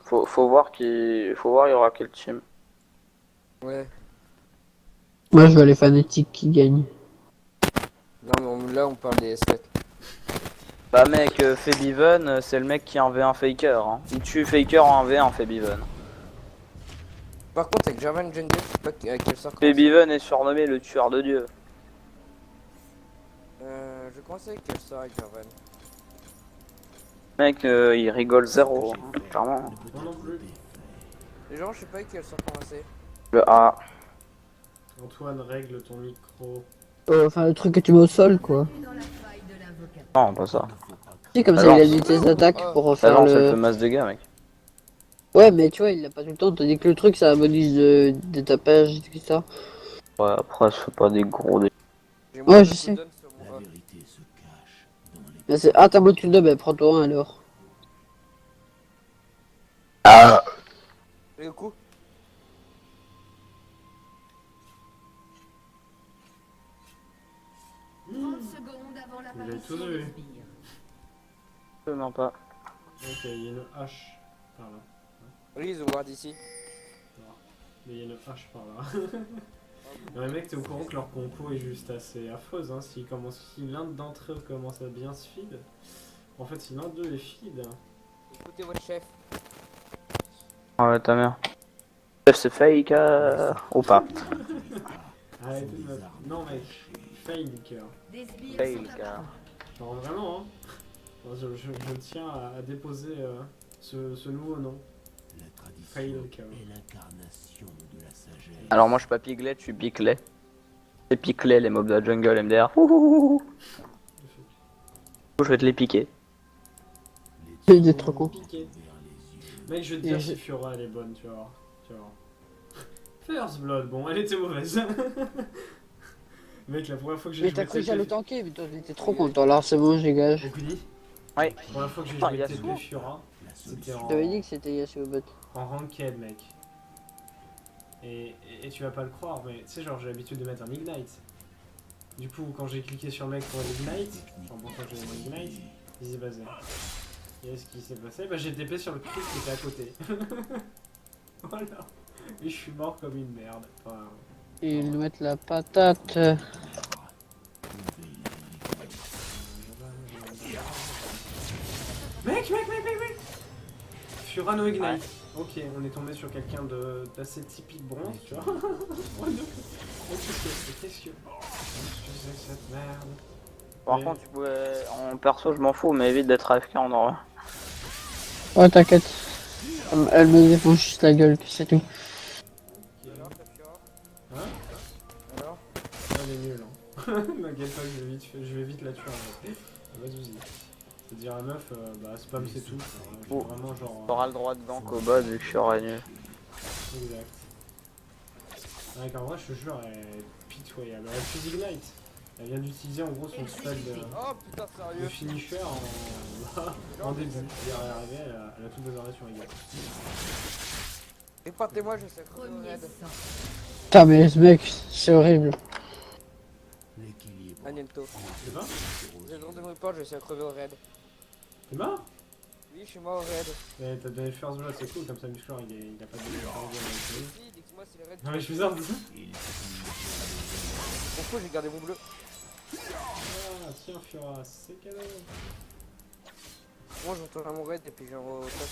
Faut voir faut voir il y aura quel team. Ouais. Moi, je veux les fanatiques qui gagnent. Non, mais là, on parle des S4. Bah mec, Febiven, c'est le mec qui en V1 Faker. Hein. Il tue Faker en 1v1 Febiven. Par contre, avec Jarvan Gen 2, je sais pas à quel sort commencer. Febiven est surnommé le tueur de dieu. Je commence avec quel sort avec Jarvan. Mec, il rigole zéro, hein, clairement. Moi non plus. Les gens, je sais pas avec quel sort commencer. Le A. Antoine, règle ton micro. Enfin, le truc que tu mets au sol, quoi. Non, pas ça. C'est comme Ah ça, non. il a dit tes attaques pour Ah refaire non, ça le fait le... masse de dégâts, mec. Ouais, mais tu vois, il l'a pas tout le temps, tandis que le truc, ça bonus des tapages, tout ça. Ouais, après, ça fait pas des gros dégâts. J'ai Ouais, moins de je sais. cooldown sur mon A. Mais c'est... Ah, t'as moi tu le donnes, bah prends-toi un alors. Et le coup Vous l'avez tous vu. Non, pas. Ok, il y a une hache par là. Reese ou Ward ici. Mais il y a une hache par là. Non, mais mec, t'es au courant que leur compo est juste assez affreuse, hein. Si l'un d'entre eux commence à bien se feed, en fait, si l'un d'eux est feed, Écoutez votre chef. Ouais, ta mère. Chef, c'est fake ou pas? arrêtez de mettre... Non, mec, fail, cœur. Fake. Genre vraiment, hein. Enfin, je tiens à déposer ce nouveau nom. Fail, cœur. Alors, moi, je suis pas Piglet, je suis Piclet. C'est Piclet, les mobs de la jungle MDR. Ouh. Je vais te les piquer. Il est trop con. Piqué. Mec, je vais te dire si Fiora elle est bonne, tu vas voir. Tu vas voir. First Blood, bon, elle était mauvaise. Mec, la première fois que j'ai Mais joué t'as cru que TP... j'allais tanker, mais toi t'étais trop content, alors c'est bon, je dégage. Okuni, Ouais. la première fois que j'ai Putain, joué Yasuo. TP Fiora, c'était Je t'avais dit que c'était Yasuo bot. en ranked, mec. Et tu vas pas le croire, mais tu sais, genre j'ai l'habitude de mettre un Ignite. Du coup, quand j'ai cliqué sur le mec pour l'Ignite, en pensant que j'avais mon Ignite, il s'est passé. Et ce qui s'est passé, bah j'ai TP sur le crit qui était à côté. Voilà. Et je suis mort comme une merde. Enfin, Et lui mettre la patate. mec Fiora no Ignite. Ouais. Ok, on est tombé sur quelqu'un d'assez typique bronze, tu vois. Qu'est-ce que c'est cette merde? Par Mais- contre, tu pouvais. En perso, je m'en fous, mais évite d'être AFK en or. Ouais, t'inquiète. Elle me défonce juste la gueule, c'est tout. Alors, ta Fiora Hein? Alors Elle est nulle, hein. T'inquiète pas, je vais vite la tuer en fait. Pas de soucis. C'est-à-dire la meuf, bah spam c'est tout. Oh. Vraiment genre... T'auras le droit de gank au bas vu que je suis nul. Exact. Ouais, en vrai, je te jure, elle est pitoyable. Elle fuse Ignite. Elle vient d'utiliser en gros son spell Oh putain, de sérieux. finisher en début. C'est-à-dire, elle est arrivée, elle a tout désarmé sur Ignite. Épartez-moi, je sais crever au raid. Putain, mais ce mec, c'est horrible. Agnelto. T'es mort? Vous êtes de me report, je sais crever au raid. T'es mort? Oui, je suis mort au raid. Mais t'as donné First Blood, c'est cool, comme ça Musclor il a pas de Si, dites-moi si le raid. non mais je suis bizarre. Pourquoi j'ai gardé mon bleu? Ah, tiens Fiora, c'est cadeau. Moi, je retourne à mon raid et puis je au top.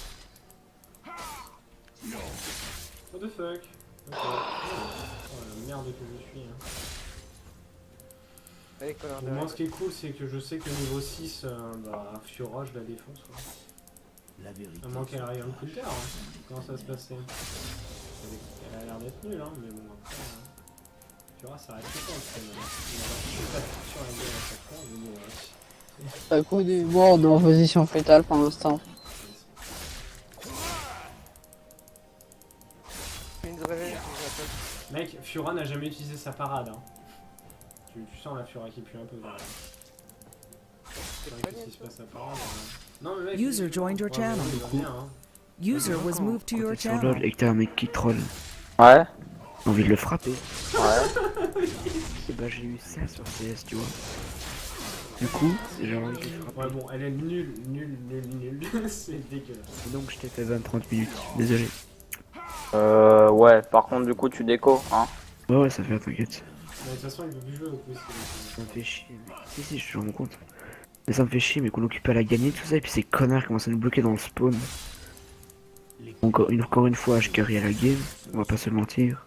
What the fuck? Ok. Oh la merde que je suis. Hein. Allez, connard de Bon, moi raid. ce qui est cool c'est que je sais que niveau 6, bah Fiora je la défonce quoi. À moins qu'elle arrive un coup de terre, hein. Comment ça va se passer? Elle a l'air d'être nulle hein, mais bon après... Fiora ça reste pas le même. Il va sur la gueule à chaque fois, mais bon... D'un coup, moi, on est en position fétale pour l'instant. Une vraie Mec, Fiora n'a jamais utilisé sa parade hein. Tu sens la Fiora qui pue un peu là. Qu'est-ce qui se passe à parade Non mais mec... User joined your channel. Il va bien hein. User was moved to your Quand t'es sur channel. LoL et que t'as un mec qui troll, Ouais. t'as envie de le frapper. Ouais. Et bah j'ai eu ça sur CS, tu vois. Du coup, c'est genre je l'ai frappé. Ouais, bon, elle est nulle. C'est dégueulasse. Donc je t'ai fait 20-30 minutes, désolé. Ouais, par contre, du coup, tu déco, hein. Ouais, ça fait, t'inquiète. Mais de toute façon, il veut plus jouer au quiz. Ça me fait chier. Si, je me rends compte. Mais ça me fait chier, mais qu'on occupait à la gagner, tout ça, et puis ces connards commencent à nous bloquer dans le spawn. Encore une fois, je carry à la game, on va pas se mentir.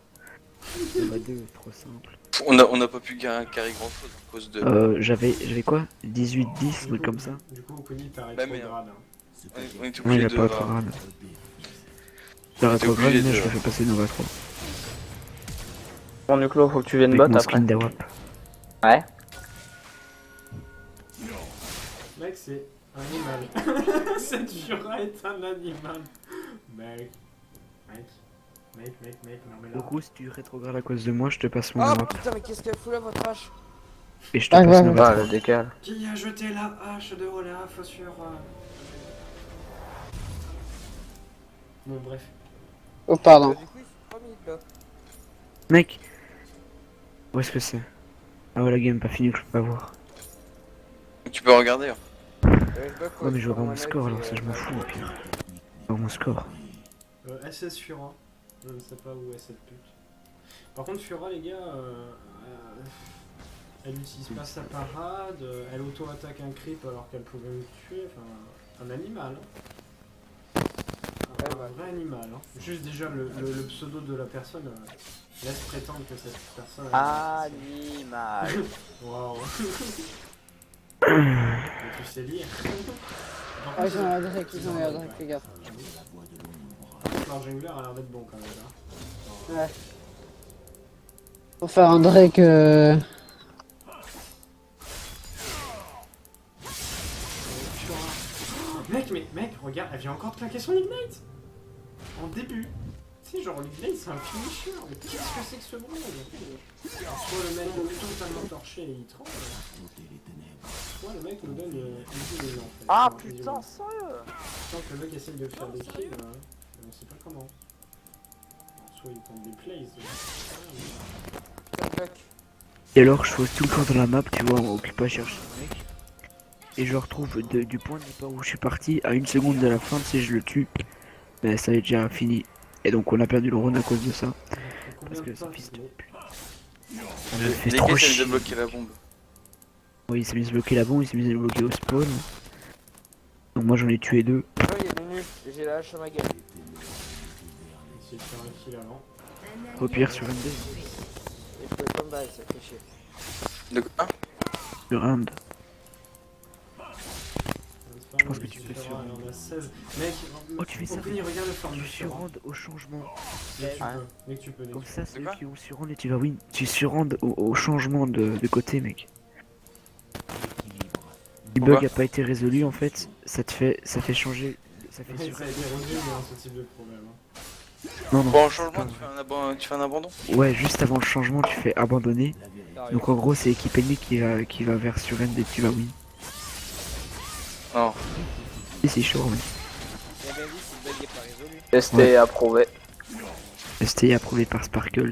On va deux, trop simple. On n'a pas pu carrer grand chose à cause de. J'avais quoi 18-10, truc comme ça. Du coup, Okuni, t'as Bah, mais, rétrograde. On est Non, obligé il a de. pas rétrograde. La rétrograde, obligé mais de- je le fais passer Nova 3. Bon, Nuclo, faut que tu viennes Avec bot mon après. skin d'AWAP. Ouais. Mec, c'est un animal. Cette Fiora est un animal. Mec, non mais là. Du coup, si tu rétrogrades à cause de moi, je te passe mon Oh AWAP. putain, mais qu'est-ce qu'elle fout là, votre hache? Et je te Ah, passe ouais. Nova Ah, 3. le décale. Qui a jeté la hache de Olaf sur... Bon, bref. Oh, pardon. Du coup, il fait 3 minutes là. Mec, où est-ce que c'est? Ah ouais, la game pas finie que je peux pas voir. Tu peux regarder. Hein. Ouais, mais je vois pas mon score alors, ça je m'en fous au pire. Je vois mon score. SS Fiora. Je ne sais pas où est cette pute. Par contre, Fiora, les gars, elle utilise pas sa parade, elle auto-attaque un creep alors qu'elle pouvait me tuer. Enfin, un animal. Un vrai animal. Hein. Juste déjà, le pseudo de la personne laisse prétendre que cette personne... Animal. Waouh. Mais tu sais lire. Par Ah, contre, ils ont la Drake, ils ont la Drake, les gars. leur jungler a l'air d'être bon quand même. Hein. Ouais. Faut faire un Drake. Mec, regarde, elle vient encore de claquer son ignite en début. Tu sais, genre l'ignite c'est un finisher, mais qu'est-ce que c'est que ce bruit? Alors, soit le mec est totalement torché et il tremble, soit le mec nous donne une idée en fait. Ah Enfin, putain, sérieux? tant que le mec essaye de faire des kills, on sait pas comment. Alors, soit il tente des plays, Et alors, je fais tout le temps dans la map, tu vois, on occupe pas chercher le mec. Et je le retrouve du point de départ où je suis parti à 1 seconde de la fin, tu sais, je le tue. Mais ça est déjà fini. Et donc on a perdu le run à cause de ça. Parce que ce fils de pute. Ça me fait Les trop gars, chier. c'est de bloquer la bombe. Oui, il s'est mis à se bloquer la bombe, il s'est mis à se bloquer au spawn. Donc moi j'en ai tué 2. Oh, il est venu, j'ai la hache à ma gueule. essayer de faire un kill avant. Au pire sur MD. Et je peux pas me bailler, ça fait chier. De quoi? Sur Round. Je pense que tu peux sur- On a 16. Mec, Oh, tu fais ça? Okuni, regarde le farm de Tu Fiora. surround au changement. Mec, tu peux. Comme ça, c'est De eux quoi qui ont surround et tu vas win. Tu surround au changement de côté, mec. Le Pourquoi bug a pas été résolu en fait, ça fait changer. Ça fait Ça a sur... été résolu, hein, ce type de problème. Hein. Non, non. Bon, en changement, tu fais un abandon. Ouais, juste avant le changement, tu fais abandonner. Donc en gros, c'est l'équipe ennemie qui va vers sur end et tu vas win. Non. Et c'est chaud, oui. Il a bien dit si le bug est pas résolu. Testé Ouais. et approuvé. ST approuvé par Sparkles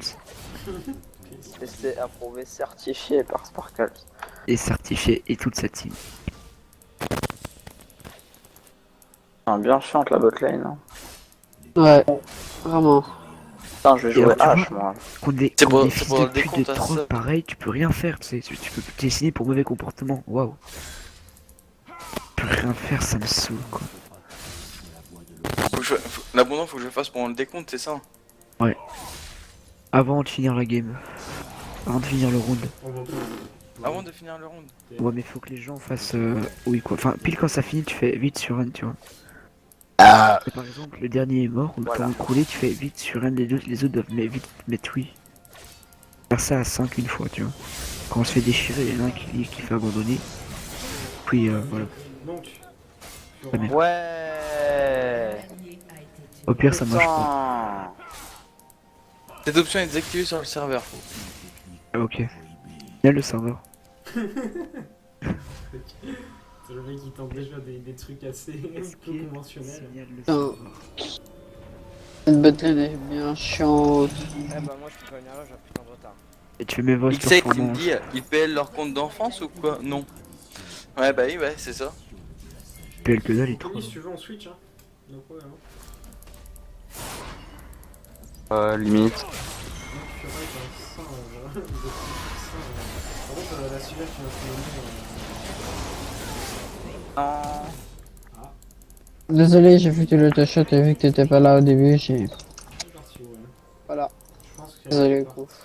Testé, approuvé, certifié par Sparkles. et certifié et toute sa team. Ah, bien chiante la botlane. Hein. Ouais, vraiment. Putain, je vais Et jouer alors, tu H moi. Contre des, C'est contre pour- des c'est fils pour de le pute de décompte à troll ça. pareil, tu peux rien faire, tu sais, tu peux t'es signé pour mauvais comportement, waouh. Tu peux rien faire, ça me saoule quoi. L'abandon, faut que je le fasse pendant le décompte, c'est ça? Avant de finir la game. Avant de finir le round. On va Avant de finir le round. Ouais, mais faut que les gens fassent oui quoi. Enfin, pile quand ça finit, tu fais vite sur un, tu vois. Et par exemple, le dernier est mort, Voilà. quand vous croulez, tu fais vite sur un, les autres doivent vite mettre oui. Faire ça à 5 une fois, tu vois. Quand on se fait déchirer, il y en a un qui fait abandonner. Puis voilà. Donc, Ah, merde. Ouais. Au pire, ça marche pas. Putain. Cette option est désactivée sur le serveur. Ah, ok. Il y a le serveur. c'est le mec qui tente déjà des trucs assez peu conventionnels. Signale le Putain. serveur. Cette botlane est bien chiante. Eh bah, moi je peux pas venir là, j'ai un putain de retard. Et tu fais mes votes XA, il me performances. dit, ils PL leur compte d'enfance ou quoi? Non. Ouais, bah oui, ouais, c'est ça. PL que dalle, il est trop Tony, long. si tu veux, on switch, hein. No problème, Limite. Mec, Fiora est un saint, vous êtes un saint, Par contre, la civière qui m'a fait Non. Désolé, j'ai vu que le touch-shot et vu que t'étais pas là au début, j'ai... c'est parti, ouais. Voilà. Je pense qu'elle Désolé, est gros. partie.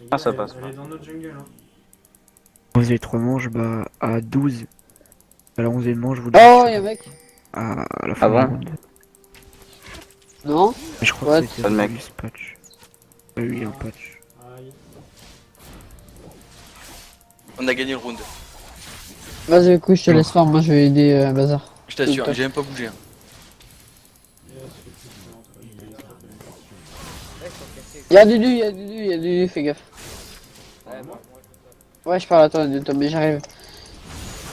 Les Ah, gars, ça elle- passe Elle pas. est dans notre jungle, hein. On faisait 3 manches, bah à 12. À la 11e manche, vous Oh, y'a un mec. à la fin Ah du bon round. Non? Mais je crois Ouais, que c'était pas de mec. ce patch. Ah oui, un patch. Aïe. On a gagné le round. Vas-y, écoute, je te laisse farm, moi je vais aider Bazar. Je t'assure, Top. j'ai même pas bougé. Hein. Yes, c'est plus fort, toi, il est pas fait. Y'a y'a du, fais gaffe. Ouais, moi. Ouais, je parle à toi, Tom, mais j'arrive.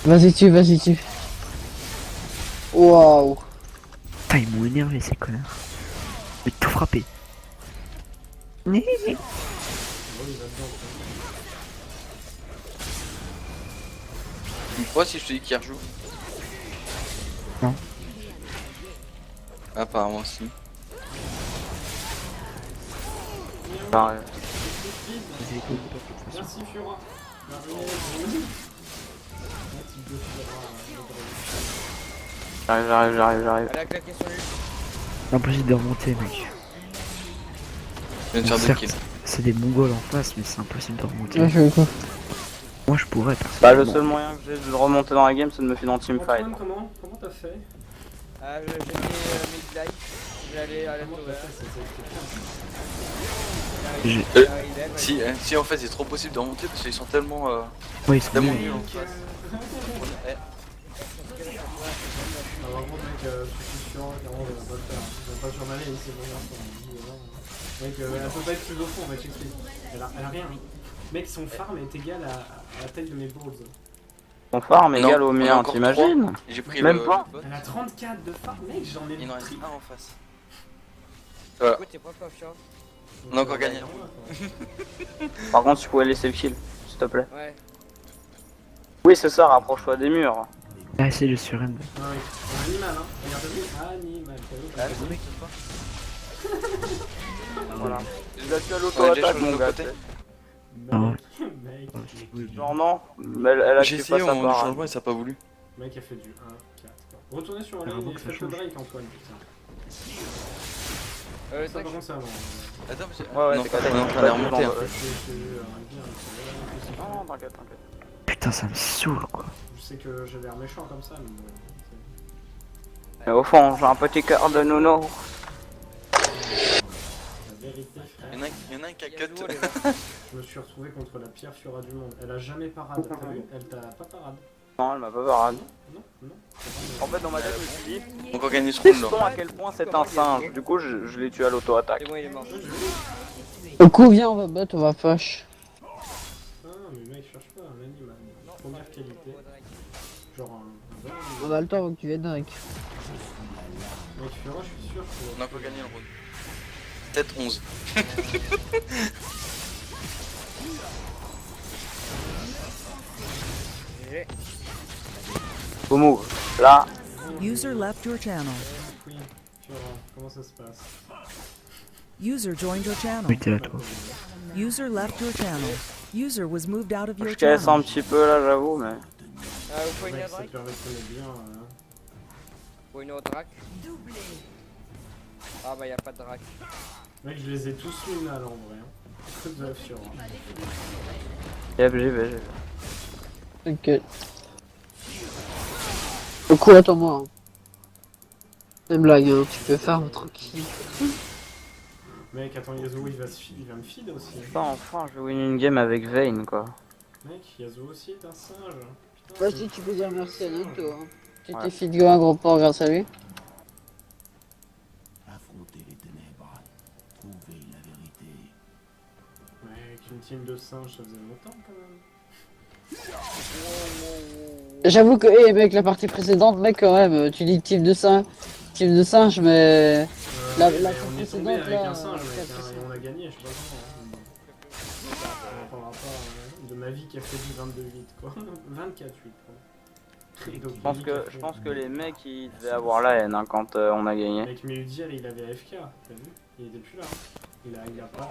Vas-y, tue. Waouh. Putain, ils m'ont énervé ces connards. Mais tout frappé. Oh, il va dedans, quoi. Tu me crois si je te dis qu'il rejoue? Non. Apparemment, si. Pareil. Merci, Fiora. Merci, un type de Fiora, J'arrive. Elle a claqué sur lui. Impossible de remonter, mec. Je viens de faire deux Certes, kills. c'est des mongols en face, mais c'est impossible de remonter. Ouais, je vais quoi. Moi, je pourrais, Bah, personnellement. le seul moyen que j'ai de remonter dans la game, c'est de me filer en teamfight. Antoine, comment t'as fait? J'ai mis mid-life. J'allais à la Comment tower. t'as fait? J'ai- Si en fait c'est trop possible de remonter parce qu'ils sont tellement Ouais, ils sont tellement nuls. nuls en face. Alors, bon, mec, je suis sûr, clairement, on va pas le faire. Je vais pas sur ma lane, c'est bon, mec, elle peut pas être plus au fond, mec, j'explique. Elle a rien. Mec, son farm est égal à la taille de mes balls. Ton farm Non, égal au on a mien, encore t'imagines? J'ai pris Même le pas. bot. Elle a 34 de farm, mec, j'en ai Il en reste pris. un en face. Écoute, t'es pas confiant. On a encore gagné. Par contre, tu pouvais laisser le kill, s'il te plaît. Ouais. Oui, c'est ça, rapproche-toi des murs. Ah, c'est le surrender. Ah oui, un animal, hein. Regardez-vous, animal. Ah, le mec, Voilà. Je l'ai tué à On a déjà l'auto-attaque, changé mon de gars. côté. Ah ouais. Mec, Genre non, mais elle a J'ai tué pas essayé sa au part. changement et ça a pas voulu. mec, elle fait du 1, 4. Retournez sur la Ah, lane bon, et ça faites le change. Drake, Antoine, putain. Ça, Tac. par contre, c'est avant. Attends, mais Ouais, ouais, non, c'est on est en train de correct. remonter. Hein. Non, t'inquiète. Putain, ça me saoule, quoi. Je sais que j'ai l'air méchant comme ça, mais Mais au fond, j'ai un petit cœur de nounours. la vérité, frère. Il y en a un qui a cut. Yasuo, les gars. Je me suis retrouvé contre la pire Fiora du monde. Elle a jamais parade, t'as vu? Elle t'a pas parade. Non, elle m'a pas parade. Non. En fait, dans ma tête, je me suis dit, On va encore gagner ce round testons là. à quel point c'est un singe. Du coup, je l'ai tué à l'auto-attaque. C'est bon, il est mort. Au coup, viens, on va bot, on va push. Ah, mais mec, cherche pas un animal. Première qualité. Genre un bon On animal. a le temps avant que tu viennes, Drake. Mec, Fiora, je suis sûr que. On a encore gagné le round. Peut-être 11. Go move. Là, User left your channel. Oui, Fiora, comment ça se passe? User joined your channel. Oui, t'es là, toi. User left your channel. User was moved out of je your casse un channel. petit peu là, j'avoue, mais. Vous pouvez une Mec, ça Drake? te permet bien. Pour une autre drac? Ah bah y'a pas de drac. Mec, je les ai tous mis là, en vrai. Que de la Fiora. Yep, j'y vais. T'inquiète. Au coup, attends-moi. Hein. C'est blague, hein, tu peux faire tranquille. Mec, attends, Yasuo, il va me feed aussi. Putain, enfin, je vais win une game avec Vayne, quoi. Mec, Yasuo aussi est un singe. Putain, Vas-y, tu peux dire merci à Nato. Hein. Tu Ouais. t'es fit go un gros port grâce à lui. Mec, une team de singes, ça faisait longtemps quand même. J'avoue que, mec, la partie précédente, mec, quand même, tu dis team de singe, mais... La Mais la on est tombé précédente, avec là, un singe, mec, c'est hein, et on a gagné, je sais pas comment. On parlera pas de ma vie qui a fait du 22-8 quoi. 24-8 Je pense que les mecs ils devaient avoir la haine hein, quand on a gagné. Avec Méudir il avait AFK, t'as vu? Il était plus là. Il a pas.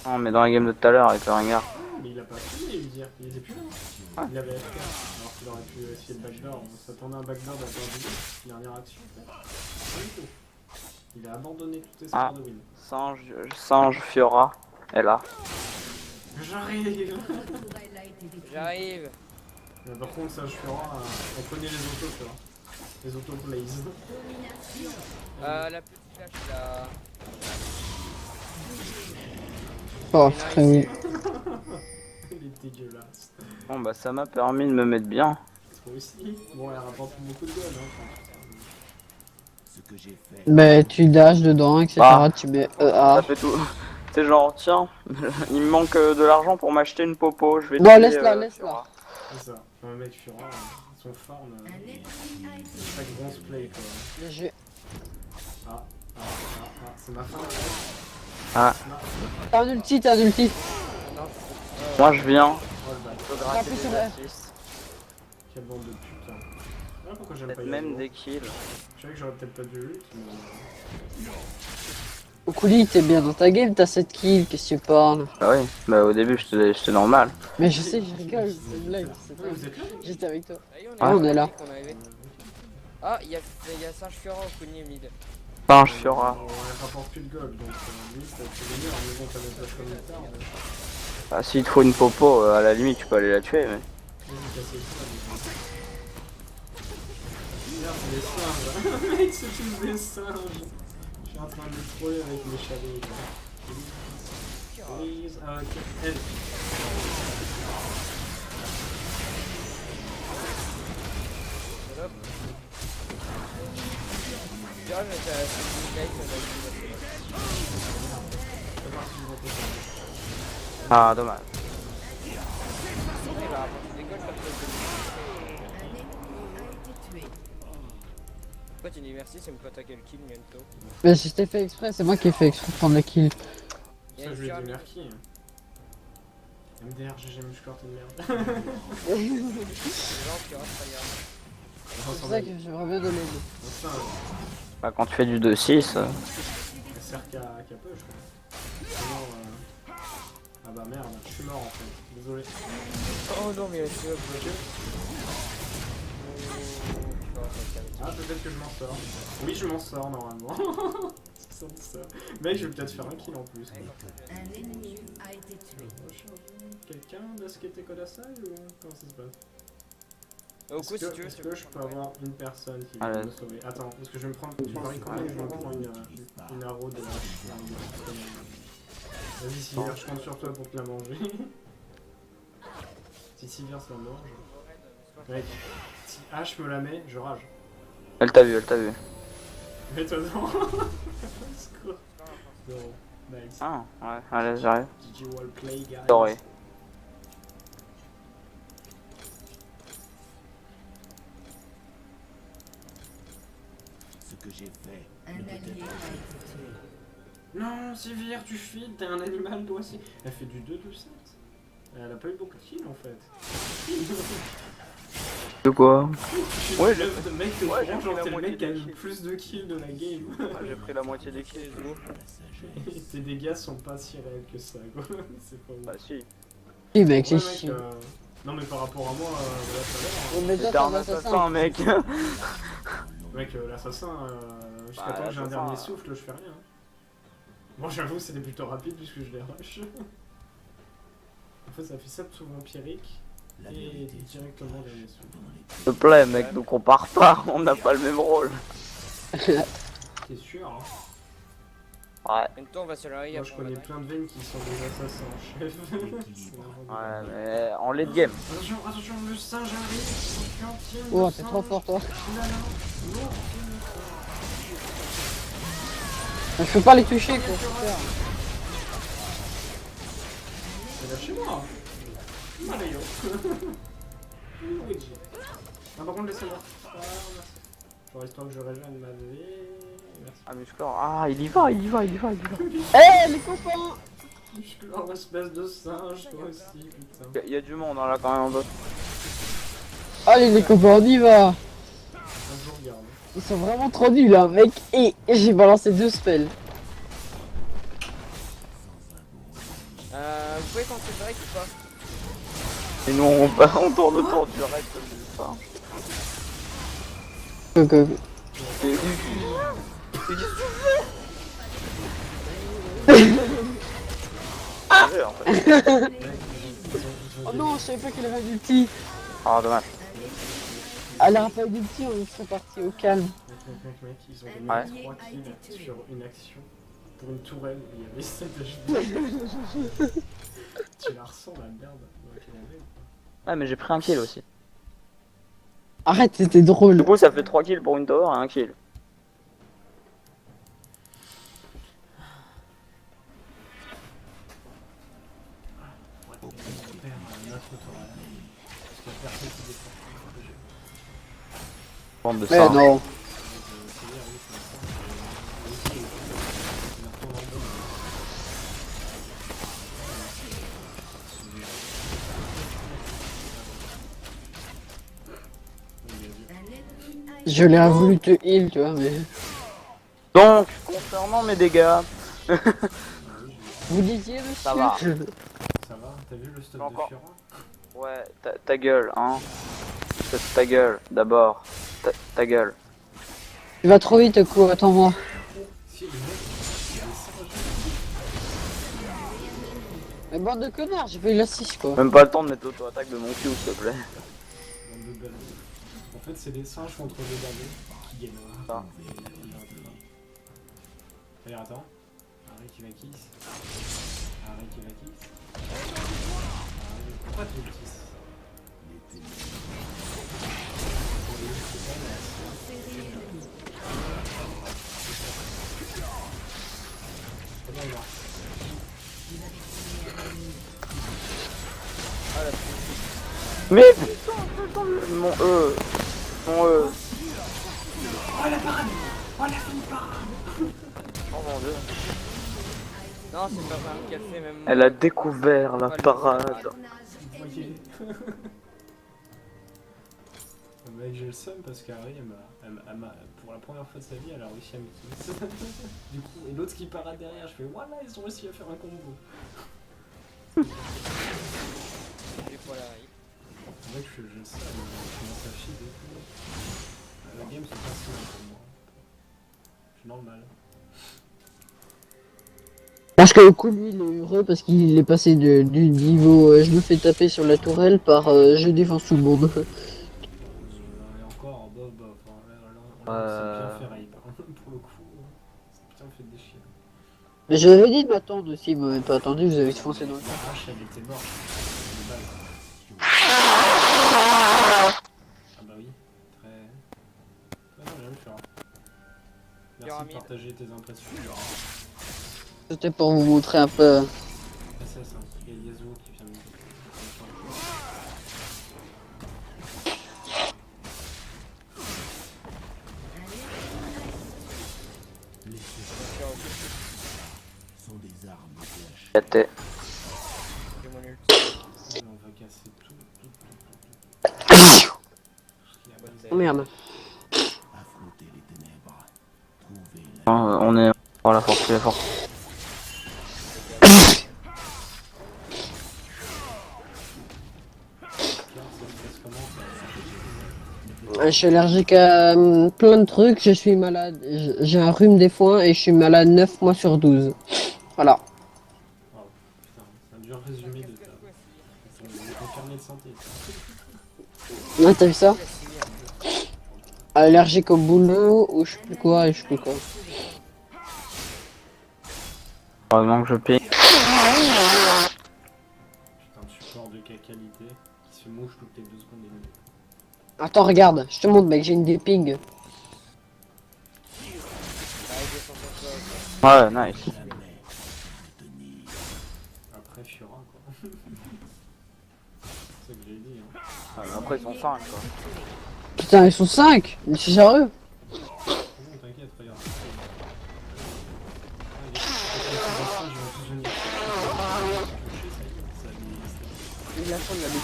Non mais dans la game de tout à l'heure avec le Rengar. Mais il a pas fini Méudir, il était plus là. Ah. Il avait AFK. Alors qu'il aurait pu essayer de backdoor. On s'attendait à un backdoor de la part du dernière action. Pas du tout. Il a abandonné tout espoir de win. Singe Fiora est là. J'arrive. J'arrive. Mais par contre, ça, je ferai. On connaît les autos, tu vois. Les autos blaze. La petite flash là. Oh, frère, oui. Il est dégueulasse. Bon bah ça m'a permis de me mettre bien. Toi aussi. Bon, elle rapporte beaucoup de gold, hein. Mais tu dashes dedans, etc. Ah. Tu mets Ça EA. fait tout. C'est genre tiens, il me manque de l'argent pour m'acheter une popo, je vais Bon, tuer, laisse-la, Fiora. C'est ça. Un mec Fiora, son farm. Chaque bronze play, quoi. J'ai- C'est ma fin. Ah. T'as un ulti, t'as un ulti. Moi je viens, Oh le bâtard. je peux gratter plus des sur F. assists, Quelle bande de putain. Ouais, pourquoi j'aime pas peut-être même Yasuo. des kills. Je savais que j'aurais peut-être pas dû ult, mais. Oukuli, t'es bien dans ta game, t'as 7 kills, qu'est-ce que tu parles? Bah oui, bah au début j'étais normal. Mais je sais, je rigole, c'est une blague. c'est Ouais, pas- vous êtes là? J'étais avec toi. Ah, on est là. On est arrivé. Ah, il y a Singe Fiora au Kuni mid. Singe Fiora. On rapporte plus de gold, donc lui, ça fait gagner, mais bon, t'as même pas comme une tard. Bah, s'il te faut une popo, à la limite tu peux aller la tuer mais. Vas-y, cassez le sol. Merde, c'est des singes. Mec, c'est tous des singes. Je suis en train de les troller avec mes chalets. Please, ok. Elle. Tu vois, mais t'as une light, C'est parti, je vais Ah dommage. il va rapporter des golds comme ça. Pourquoi tu dis merci, c'est me pas attaquer le kill bientôt. Mais je t'ai fait exprès, c'est moi qui ai fait exprès de prendre la kill. Il y a Ça, une je lui ai Fiora dit mid. merci. MDR, GG, muscleur, t'es de merde. Les gens qui restent pas hier. C'est pour ça que j'aimerais bien de l'aide. C'est un Bah quand tu fais du 2-6, SR qui a push. Sinon, ah bah merde, je suis mort en fait. Désolé. Oh non, mais il y a une Fiora bloquée. Ah, peut-être que je m'en sors. Oui, je m'en sors normalement. Ça me sort. Mec, je vais peut-être faire un kill en plus. Quelqu'un de ce qui était Kodasai ou comment ça se passe? Au coup, si tu veux, Est-ce que je peux avoir une personne qui Allez. va me sauver? Attends, parce que je vais me prendre. Tu paries combien je vais me prendre une arrow de la. Vas-y, Sivir, je compte sur toi pour te la manger. Si Sivir se la mange. Mec, si H me la met, je rage. elle t'a vu. Mets-toi dedans. Secours. No, nice. Ah ouais, allez j'arrive. GG wall play, guys. Doré. Non, Sivir, tu files, t'es un animal toi aussi. Elle fait du 2 de 7. Elle a pas eu beaucoup de kills en fait. De quoi? Ouais, j'ai le mec de ouais, j'ai genre pris la t'es le moitié mec qui a des le kills. plus de kills de la game. J'ai pris la moitié des kills. Tes dégâts sont pas si réels que ça, quoi. C'est pas Bah ouf. si. Si, mec, c'est Ouais, chiant. mec, non mais par rapport à moi, voilà, tout à l'heure. Oh, mais toi, T'es t'es un un assassin assassin. mec. Mec, l'assassin, jusqu'à Bah, temps que j'ai un l'assassin, dernier souffle, je fais rien. Bon, j'avoue, c'était plutôt rapide puisque je les rush. En fait, ça fait ça tout vampirique et directement dernier souffle. S'il te plaît mec, donc on part pas, on n'a pas le même rôle. T'es sûr, hein? Ouais. En même temps, on va se la Moi, je connais plein de veines qui sont des assassins en chef. C'est n'importe quoi. Ouais mais en late game. Attention, attention, le singe arrive. Attention, tiens, Oh, le t'es singe. trop fort, toi. Oulala, non, Je peux pas les toucher, quoi. Super. c'est lâchez-moi. Mario. Luigi. Ah, par contre, laissez-moi. Ah, merci. Genre, histoire que je régène ma vie. Merci. Ah musclor, ah il y va. Eh, les copains! Musclor, espèce de singe, toi aussi, putain. Y a du monde hein, là quand même en bas. Allez les copains, on y va. Un jour, regarde. Ils sont vraiment trop nuls hein mec. Et j'ai balancé 2 spells. Vous pouvez continuer direct ou pas? Et nous on tourne autour du reste du enfin. Ok. Oh non, je savais pas qu'il avait du petit. Ah dommage. Elle a pas du petit, on serait parti au calme. Mec, ils ont Ouais. gagné 3 kills sur une action pour une tourelle où il y avait 7 HP. Tu la ressens la merde dans laquelle on est ou pas? Ouais mais j'ai pris un kill aussi. Arrête, c'était drôle. Du coup ça fait 3 kills pour une tower et 1 kill. Ouais, on perd un autre tourelle. Parce qu'il y a personne qui défend. Bande de Mais singes. non. Je l'ai voulu te heal, tu vois, mais... Donc, concernant mes dégâts, Vous disiez, monsieur? Ça va. Ça va? T'as vu le stop Encore. de Fiora? ouais, ta gueule, hein. Ta gueule, d'abord. Ta gueule. Tu vas trop vite, coup, attends-moi. Si, le mec, il est singe. Mais bande de connards, j'ai pas eu l'assist, quoi. Même pas le temps de mettre l'auto-attaque de mon cul, s'il te plaît. Bande de balais. En fait, c'est des singes contre des balais qui gagnent. Ah. Regarde, attends. Harry qui va kiss. Harry qui va kiss. Pourquoi tu le kiss? Comment il marche? Mais putain, mon E. Mon E. Oh la parade! Oh la fine parade! Oh mon dieu. Non, c'est pas un café, même. Elle a découvert la parade. Vous voyez? Mec, j'ai le seum parce qu'Harry, pour la première fois de sa vie, elle a réussi à me kiss. Du coup, et l'autre qui parade derrière, je fais voilà, ils ont réussi à faire un combo. Et voilà, Harry. Mec, j'ai le seum, je commence à chier des coups. La game, c'est pas si mal pour moi. Je suis dans le mal. Parce que le coup, lui, il est heureux parce qu'il est passé du niveau je me fais taper sur la tourelle par je défonce tout le monde. Et encore, bof. Hein, là, c'est bien fait raid. Pour le coup, c'est bien fait déchirer. Mais je l'avais dit de m'attendre aussi, vous m'avez pas attendu, vous avez foncé dans le tas. Ah, elle était morte. De base. Ah bah oui, très bien, je vais le faire. Merci de partager tes impressions. C'était pour vous montrer un peu. SS, hein. Il y a Yasuo qui vient de... T'es. J'ai mon ult. On va casser tout. Oh merde. On est. Oh la force, la force. Je suis allergique à plein de trucs, je suis malade. J'ai un rhume des foins et je suis malade 9 mois sur 12. Voilà. Wow, putain, c'est un dur résumé de ton carnet de santé. Ah, t'as vu ça? Allergique au boulot ou je sais plus quoi et je sais plus quoi. Heureusement que je paye. Putain, support de quelle qualité qui se mouche toutes les 2 secondes et demie. Attends, regarde, je te montre mec, j'ai une déping. Ouais, nice. Après Fiora quoi. C'est ça que j'ai dit hein. Après ils sont 5 quoi. Putain, ils sont 5. Mais c'est sérieux? Non, t'inquiète, regarde. Ah, les singes, ils vont tous venir. défendre la bête.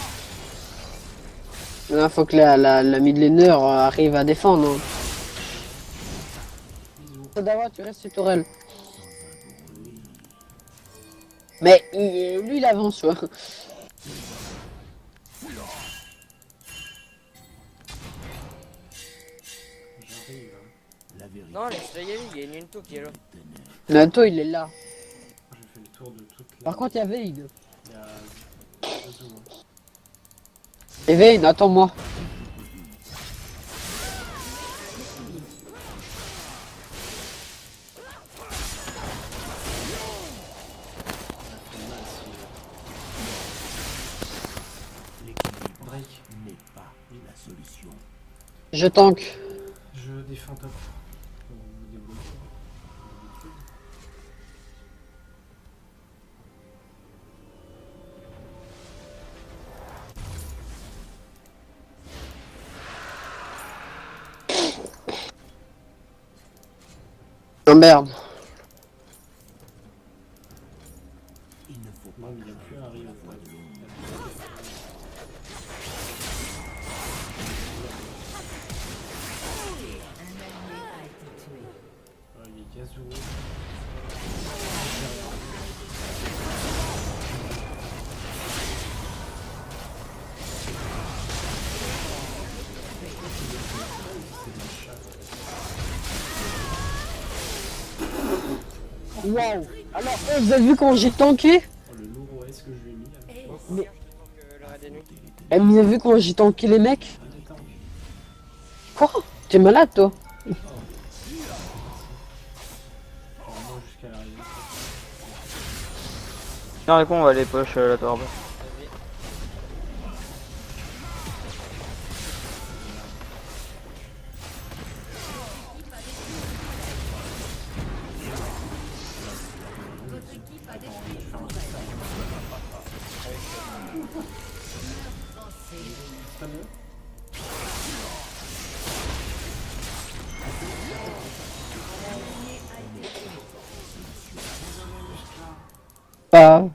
Là, faut que la mid laner arrive à défendre. Hein. D'abord, tu restes sur Tourelle. Mais lui, il avance, tu vois. J'arrive. Hein. Non, laisse-la y aller, il y a une Nunto qui est là. Nato, il est là. J'ai fait le tour de toute la. Par contre, il y a Vayne. Il y a Kazuo, hein. Et Vayne, attends-moi. Drake. Je tank. Je défends top. Pour me débloquer. Oh merde. Non, mais il n'y a plus un rive. Il y a Kazuo. Waouh. Alors, vous avez vu comment j'ai tanké? Oh, le lourd OS que je lui ai mis. Là. Mais- L'heure des nuits. Vous avez vu comment j'ai tanké les mecs? Attends. Quoi? T'es malade, toi? Vraiment jusqu'à l'arrivée. Tiens, du coup, on va aller push la torbe. Pas mieux. Pas.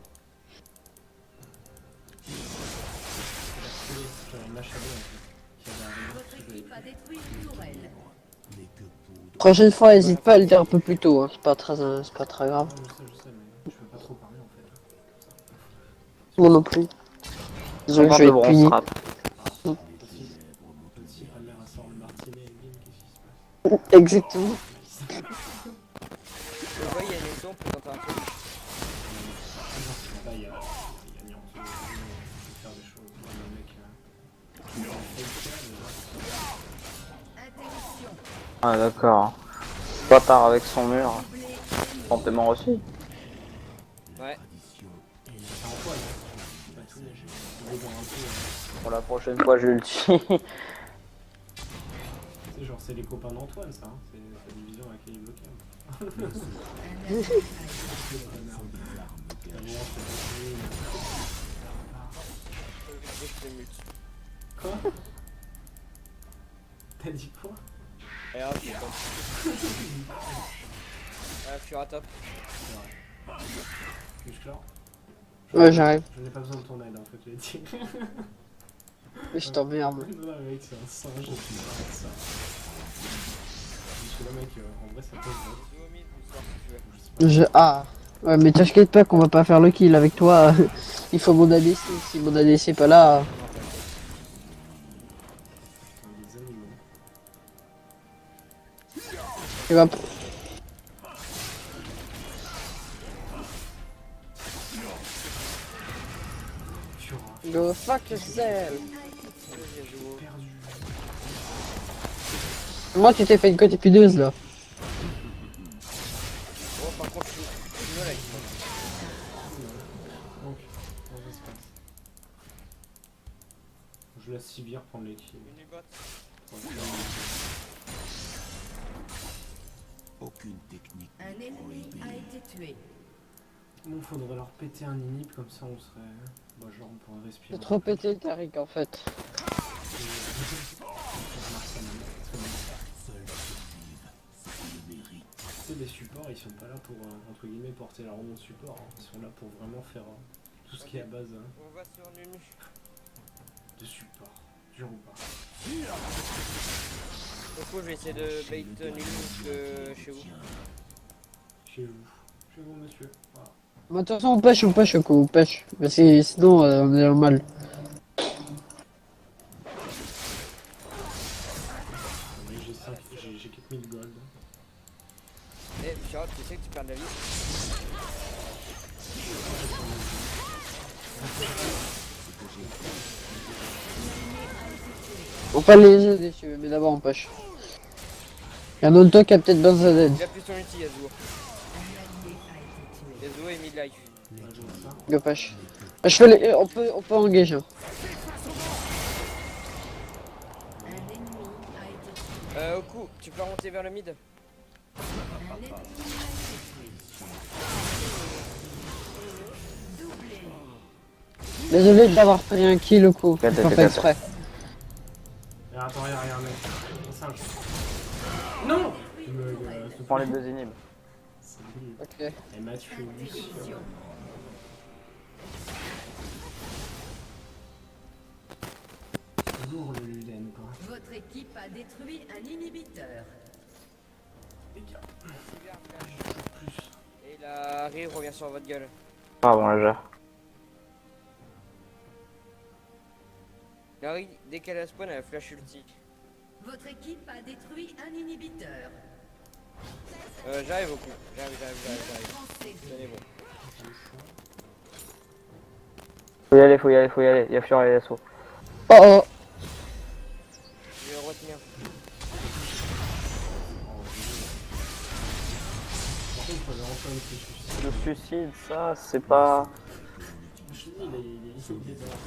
J'avais une machine qui avait arrivé. Prochaine fois, hésite pas à le dire un peu plus tôt. Hein. C'est pas très grave. Je sais, mais je peux pas trop parler en fait. Moi non plus. Désolé, On je vais de être bronze puni. rap. Si Amère sort le martinet et bim, qu'est-ce qui se passe? Exactement. Je vois, il y a une Nunto, on peut tenter un truc. Là, il y a Nyan, on peut faire des choses. Le mec. Ah, d'accord. Pas tard avec son mur. Bon, t'es mort aussi. Ouais. C'est Antoine. Pas tout, mais je vais voir un peu. Pour la prochaine fois, j'ulti. C'est genre, c'est les copains d'Antoine, ça. Hein. C'est la division à laquelle il bloquait. Je te mute. Quoi? T'as dit quoi? Et hop, je tente. Fura top. Musclor? Ouais, j'arrive. Je n'ai pas besoin de ton aide, en fait, je l'ai dit. Mais je t'emmerde. Non, mec, c'est un singe, je suis pas avec ça. Parce que là, mec, en vrai, ça peut se vote. Duo mid, ou sort si tu veux. Je. Ah. Ouais, mais t'inquiète pas qu'on va pas faire le kill avec toi. Il faut mon ADC. Si mon ADC est pas là. Putain, des animaux. Tu vas. Fura. Go fuck yourself. Perdu. Moi, tu t'es fait une côte épineuse là. Oh, par contre, je suis nul avec ça. Donc, comment ça se passe? Je laisse Sibir prendre les kills. Une bot. Aucune technique. Un ennemi a été tué. Bon, faudrait leur péter un inhib, comme ça on serait. Bah, genre, on pourrait respirer. C'est trop pété le Tariq en fait. Tu sais, les supports, ils sont pas là pour, entre guillemets, porter la remonte support. Hein. Ils sont là pour vraiment faire tout ce qui est à base. Hein. On va sur Nunu. de support. Dur ou pas. Du coup, je vais essayer de bait Nilou chez vous. Chez vous. Chez vous, monsieur. Voilà. Bah, de toute façon, on pêche, quoi, on pêche. Parce que sinon, on est mal. Mais j'ai 4000 gold. Eh, Charles, tu sais que tu perds de la vie. On peut les aider si tu veux, mais d'abord on pêche. Il y a un autre qui a peut-être besoin d'aide. Il a plus son ulti, Yasuo. Yasuo est mid-life. Je pêche. Je fais les... on peut engager. Un ennemi a été tué. Oku, tu peux remonter vers le mid. Un ennemi a été tué. Doublé. Désolé d'avoir pris un kill au coup. J'ai pas fait exprès. Attends, regarde, mec. 5. Non Je prends les 2 inhibs. C'est nul. Ok. Et Mathieu, lui. Lourd le Luden, quoi. Votre équipe a détruit un inhibiteur. Les gars, plus. Et la Harry revient sur votre gueule. Ah bon, là, j'ai. La Harry, dès qu'elle a spawn, elle flash ulti. Votre équipe a détruit un inhibiteur. J'arrive au coup. J'arrive. Français. Tenez bon. Faut y aller. Il y a Fiora et Yasuo. Oh oh. Je vais le retenir. Par contre, il fallait enfin une suicide. Le suicide, ça, c'est pas. Je te dis, il est dans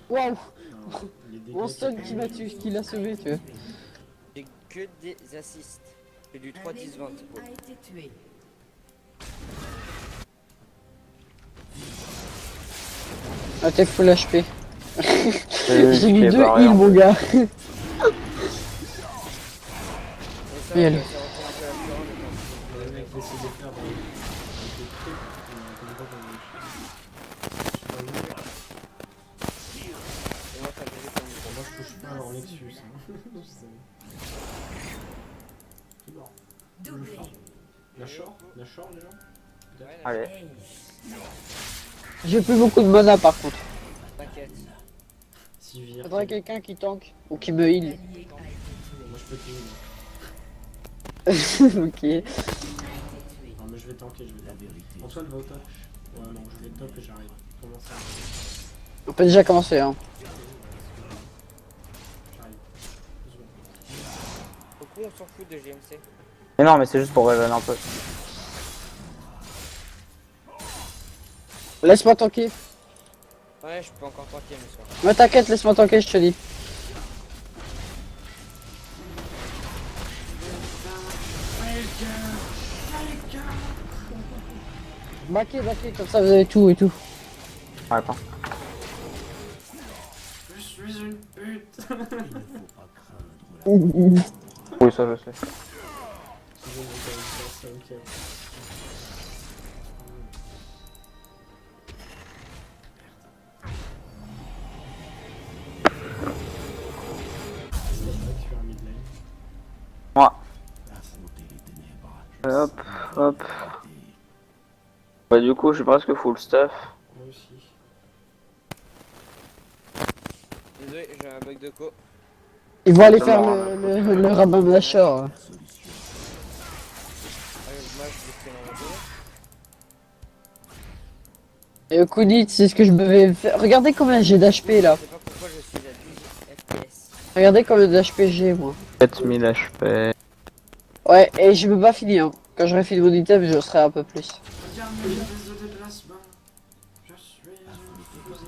Waouh. les dégâts. Mon stun qui m'a tué, qui l'a sauvé, tu vois. J'ai que des assists. J'ai du Un 3-10-20. ennemi a été tué. Ah, t'es full HP. J'ai J'ai mis 2 heals, mon gars. Et ça, Et elle. ça retourne un peu à la Fiora, mais bon. Le mec essaie de faire avec des trucs. Comme ça, Et moi, ça me fait des points. moi, je touche pas à leur Nexus. Hein. C'est mort. Doublé. La short les gens. Allez. J'ai plus beaucoup de mana par contre. T'inquiète. Sivir. Faudrait quelqu'un qui tank ou qui me heal. Allié a été tué. Moi, je peux te heal. Ok. A été tué. Non, mais je vais tanker, Antoine va au top. Ouais, non, je vais top et j'arrive. Comment ça On peut déjà commencer, hein. J'arrive. 2 secondes. Au coup, on s'en fout de GMC. Mais non, mais c'est juste pour révéler un peu. Laisse-moi tanker. Ouais, je peux encore tanker, mais ça. Mais t'inquiète, laisse-moi tanker, je te dis. Baquez, comme ça vous avez tout et tout. Ouais, attends. Je suis une pute. Oui, ça, je sais. Ok. Moi. Hop. Bah, du coup, je suis presque full stuff. Moi aussi. Désolé, j'ai un bug de co. Ils vont aller faire le rabbin Blachor. Moi, je l'ai pris dans mon dos. Et Kudit, c'est ce que je devais faire. Regardez combien j'ai d'HP là. Je sais pas pourquoi je suis à 12 FPS. Regardez combien d'HP j'ai moi. 7000 HP. Ouais, et je peux pas finir. Hein. Quand j'aurai fini mon item, je serai un peu plus. Regarde mes vitesses de déplacement. Je suis une fusée.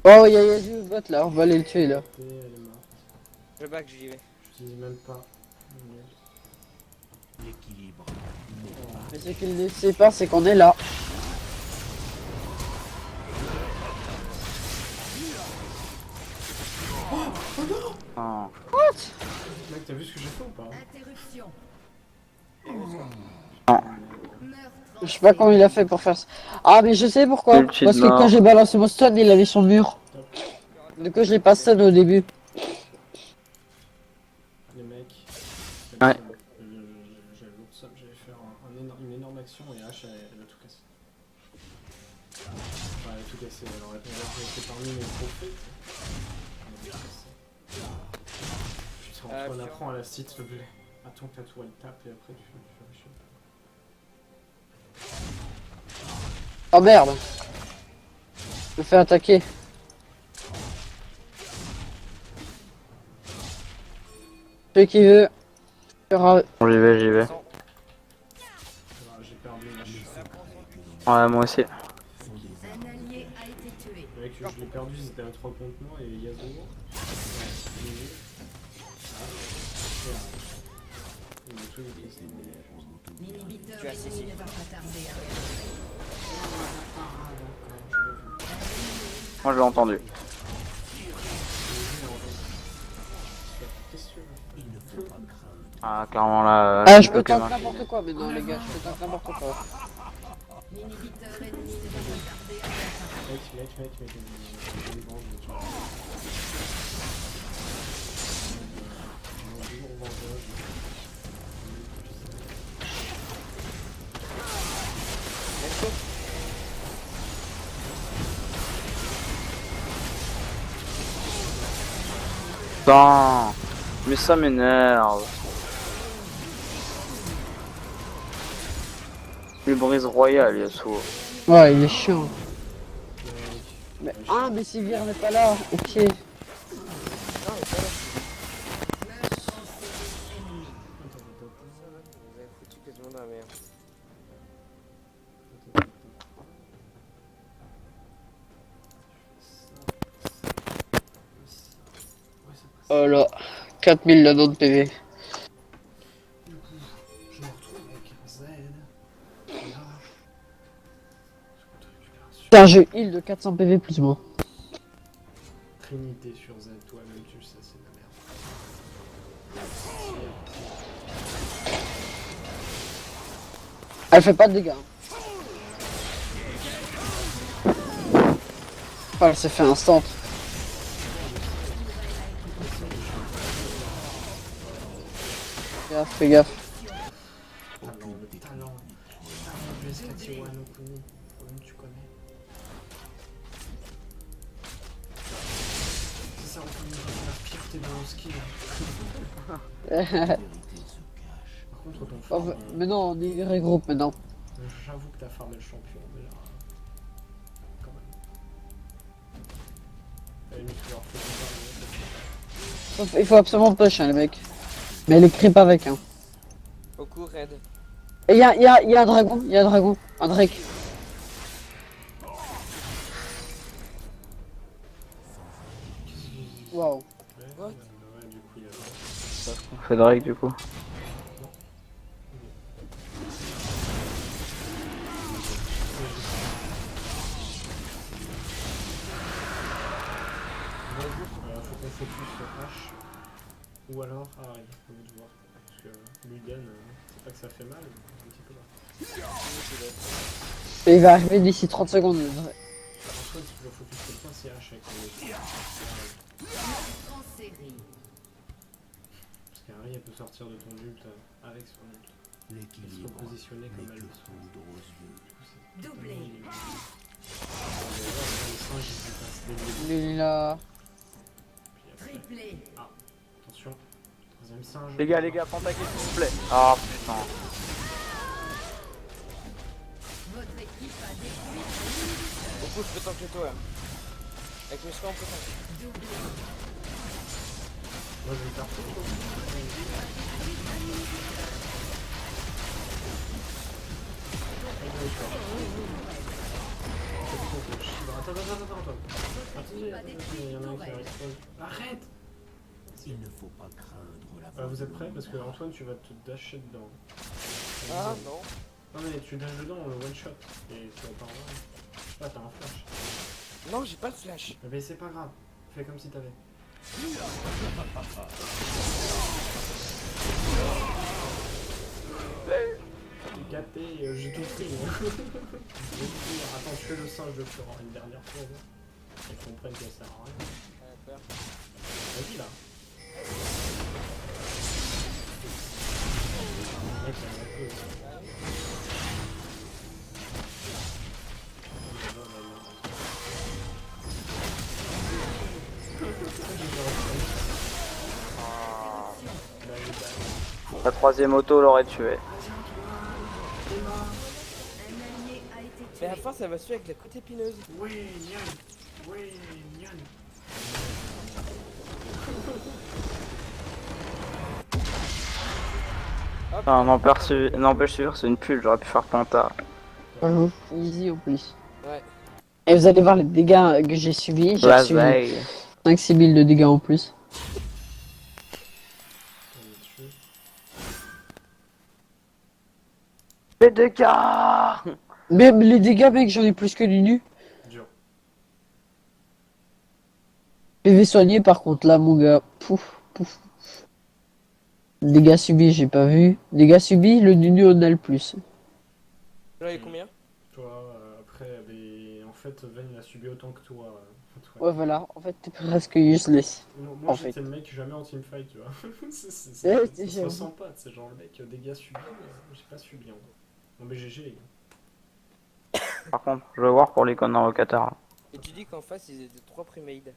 Oh, il y a Yazoo bot là, on va aller le tuer là. Elle est morte. Je back, j'y vais. J'utilise même pas. Mais ce qu'il ne sait pas, c'est qu'on est là. Ah. Mec, t'as vu ce que j'ai fait ou pas? Interruption. Je sais pas comment il a fait pour faire ça. Ah, mais je sais pourquoi. Ulti de Parce que mort. quand j'ai balancé mon stun, il avait son mur. Du coup, je l'ai pas stun au début. Les mecs. Ouais. J'avais l'autre somme, j'allais faire une énorme action et H elle a tout cassé. Enfin, elle a tout cassé, elle aurait été parmi mes trophées. Elle a tout cassé. Putain, Antoine, apprends à la site, s'il te plaît. Attends que la tour elle tape et après tu fais le chien. Oh merde. Je me fais attaquer. Celui qui veut. Bon, j'y vais, j'y vais. J'ai perdu ma chute. Ouais, moi aussi. Un allié a été tué. Mec, je l'ai perdu, c'était à 3 contre moi et Yasuo. Ouais, il m'a tout cassé. L'inhibiteur ennemi ne va pas tarder à Moi, je l'ai entendu. Qu'est-ce que tu veux? Ah, clairement là. Ah, je peux Pokémon. tank n'importe quoi maintenant, les gars. Je peux tank n'importe quoi. l'inhibiteur ennemi ne va pas tarder à Mec, je les vends, je les Putain. Mais ça m'énerve. Le brise royal, Yasuo. Ouais, il est chiant. Mais, ah, mais Sivir n'est pas là. Ok. Vous avez foutu quasiment dans la merde. Oh là. 4000 là de PV. Du coup, je me retrouve avec un Z. Là. Putain, j'ai heal de 400 PV plus moi. Trinité sur Z, toi-même tu le sais, c'est de la merde. Elle fait pas de dégâts. Oh, elle s'est fait instant. Fais gaffe. Talent. GS4 Wano Kuni. Toi-même tu connais. C'est ça, on peut dire la pire t'es dans le skill. Par contre, ton Oh, farm, mais non, on est regroupe maintenant. j'avoue que ta farm est le champion, mais là. Quand même. À la limite, tu leur fais Il faut absolument push, hein, les mecs. Mais elle est creep avec, hein. Au coup, raid. Et y'a un dragon, un Drake. Waouh. Ouais, du coup, il y a. On fait Drake du coup. Faut qu'on focus sur H. Ou alors Harry, à vous de voir. Parce que Luden, c'est pas que ça fait mal, mais un petit peu là. Et il va arriver d'ici 30 secondes. Antoine, si tu dois focus quelqu'un, c'est H avec le. en série. Parce qu'Harry, elle peut sortir de ton ult avec son ult. Elle se repositionner comme elle le souhaite. Du coup, Doublé. Il est là. Triplé. Attention, troisième singe. Les gars, pentakill s'il vous plaît. Ah putain. Votre équipe a détruit Au coup, je peux tanker toi. Avec mes soins, on peut tanker. Moi, je vais faire Attends, il y en a un qui respawn. Arrête! Il ne faut pas craindre la Vous êtes prêts? Parce que Antoine, tu vas te dasher dedans. Ah non. Non mais tu dashes dedans, on le one shot. Et tu vas pas en voir. Ah, t'as un flash. Non, j'ai pas de flash. Mais c'est pas grave. Fais comme si t'avais. J'ai capté, j'ai tout pris. Je vais le dire. Attends, je fais le singe de Florent une dernière fois. Ils comprennent que ça sert à rien. Vas-y là. Mec, il y en a peu, ça. La troisième auto l'aurait tué. Un allié a été Mais à la tué. fin, ça va suivre avec la côte épineuse. Ouais, Nyan. Ouais, Nyan. Non, n'empêche sûr, c'est une pull, j'aurais pu faire Panta. Easy en plus. Ouais. Et vous allez voir les dégâts que j'ai subis. J'ai La reçu veille. 5-6 000 de dégâts en plus. Les dégâts. Même les dégâts, mec, j'en ai plus que du nu. Dur. PV soigné, par contre, là, mon gars. Pouf, pouf. Dégâts subis, j'ai pas vu. Dégâts subis, le nu, on a le plus. J'en avais combien? Toi, après, en fait, Ven il a subi autant que toi. Ouais, voilà. En fait, t'es presque useless. Moi en j'étais fait. le mec jamais en teamfight, tu vois. Ouais, Ça se j'avoue. ressent pas, c'est genre le mec, dégâts subis, j'ai pas subi. Hein. Bon, mais GG les gars. Par contre, je vais voir pour l'icône invocataire. Et tu dis qu'en face, ils étaient 3 premade.